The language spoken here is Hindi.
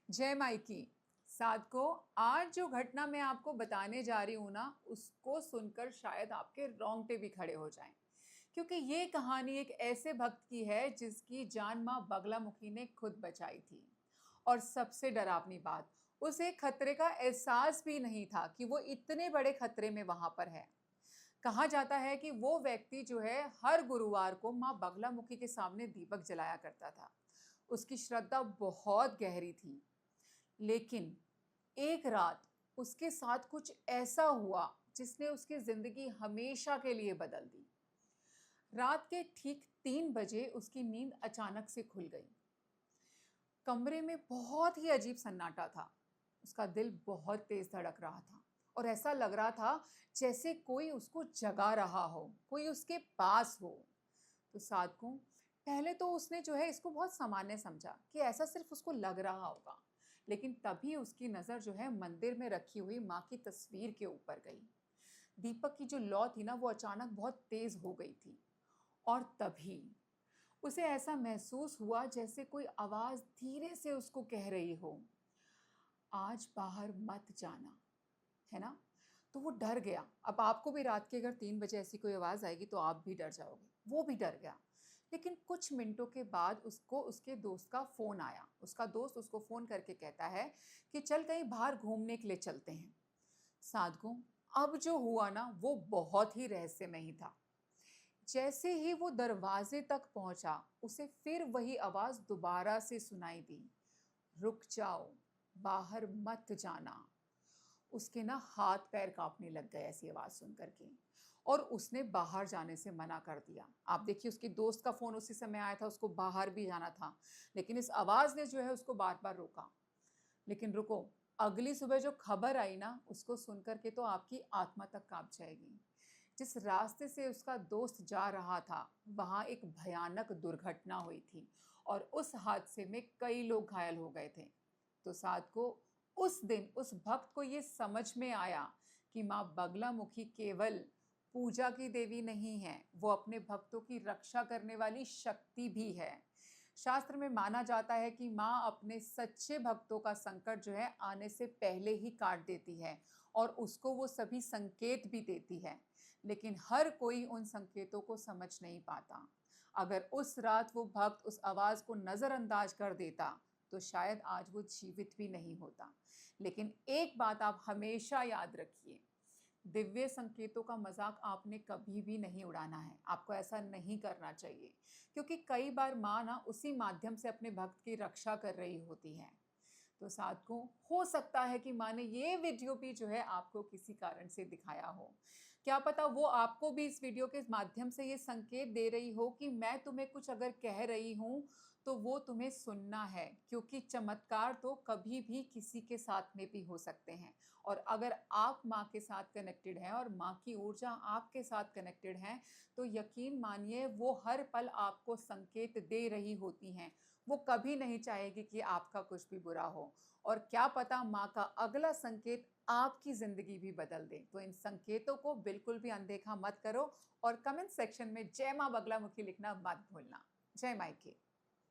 जय माइकी। साधको, आज जो घटना मैं आपको बताने जा रही हूँ ना, उसको सुनकर शायद आपके रोंगटे भी खड़े हो जाएं, क्योंकि ये कहानी एक ऐसे भक्त की है जिसकी जान माँ बगलामुखी ने खुद बचाई थी। और सबसे डरावनी बात, उसे खतरे का एहसास भी नहीं था कि वो इतने बड़े खतरे में वहां पर है। कहा जाता है कि वो व्यक्ति जो है हर गुरुवार को माँ बगलामुखी के सामने दीपक जलाया करता था। उसकी श्रद्धा बहुत गहरी थी। लेकिन एक रात उसके साथ कुछ ऐसा हुआ जिसने उसकी जिंदगी हमेशा के लिए बदल दी। रात के ठीक 3 बजे उसकी नींद अचानक से खुल गई। कमरे में बहुत ही अजीब सन्नाटा था। उसका दिल बहुत तेज धड़क रहा था और ऐसा लग रहा था जैसे कोई उसको जगा रहा हो, कोई उसके पास हो। तो साधकों, पहले तो उसने जो है इसको बहुत सामान्य समझा कि ऐसा सिर्फ उसको लग रहा होगा। लेकिन तभी उसकी नज़र जो है मंदिर में रखी हुई माँ की तस्वीर के ऊपर गई। दीपक की जो लौ थी ना, वो अचानक बहुत तेज हो गई थी। और तभी उसे ऐसा महसूस हुआ जैसे कोई आवाज़ धीरे से उसको कह रही हो, आज बाहर मत जाना, है ना? तो वो डर गया। अब आपको भी रात के अगर 3 बजे ऐसी कोई आवाज़ आएगी तो आप भी डर जाओगे। वो भी डर गया। लेकिन कुछ मिनटों के बाद उसको उसके दोस्त का फ़ोन आया। उसका दोस्त उसको फ़ोन करके कहता है कि चल कहीं बाहर घूमने के लिए चलते हैं। साधकों, अब जो हुआ ना वो बहुत ही रहस्यमयी था। जैसे ही वो दरवाजे तक पहुंचा, उसे फिर वही आवाज़ दोबारा से सुनाई दी, रुक जाओ, बाहर मत जाना। उसके ना हाथ पैर कांपने लग गए ऐसी आवाज़ सुन कर के, और उसने बाहर जाने से मना कर दिया। आप देखिए, उसके दोस्त का फ़ोन उसी समय आया था, उसको बाहर भी जाना था, लेकिन इस आवाज़ ने जो है उसको बार-बार रोका। लेकिन रुको, अगली सुबह जो खबर आई ना, उसको सुन कर के तो आपकी आत्मा तक काँप जाएगी। जिस रास्ते से उसका दोस्त जा रहा था, वहाँ एक भयानक दुर्घटना हुई थी और उस हादसे में कई लोग घायल हो गए थे। तो साधकों, उस दिन उस भक्त को ये समझ में आया कि माँ बगलामुखी केवल पूजा की देवी नहीं है, वो अपने भक्तों की रक्षा करने वाली शक्ति भी है। शास्त्र में माना जाता है कि माँ अपने सच्चे भक्तों का संकट जो है आने से पहले ही काट देती है और उसको वो सभी संकेत भी देती है। लेकिन हर कोई उन संकेतों को समझ नहीं पाता। अगर उस रात वो भक्त उस आवाज़ को नज़रअंदाज कर देता तो शायद आज वो जीवित भी नहीं होता। लेकिन एक बात आप हमेशा याद रखिए, दिव्य संकेतों का मजाक आपने कभी भी नहीं उड़ाना है। आपको ऐसा नहीं करना चाहिए, क्योंकि कई बार माँ ना उसी माध्यम से अपने भक्त की रक्षा कर रही होती है। तो साधकों, हो सकता है कि माँ ने ये वीडियो भी जो है आपको किसी कारण से दिखाया हो। क्या पता वो आपको भी इस वीडियो के माध्यम से ये संकेत दे रही हो कि मैं तुम्हें कुछ अगर कह रही हूँ तो वो तुम्हें सुनना है, क्योंकि चमत्कार तो कभी भी किसी के साथ में भी हो सकते हैं। और अगर आप माँ के साथ कनेक्टेड हैं और माँ की ऊर्जा आपके साथ कनेक्टेड है, तो यकीन मानिए वो हर पल आपको संकेत दे रही होती हैं। वो कभी नहीं चाहेगी कि आपका कुछ भी बुरा हो। और क्या पता माँ का अगला संकेत आपकी ज़िंदगी भी बदल दे। तो इन संकेतों को बिल्कुल भी अनदेखा मत करो और कमेंट सेक्शन में जय माँ बगलामुखी लिखना मत भूलना। जय मायके।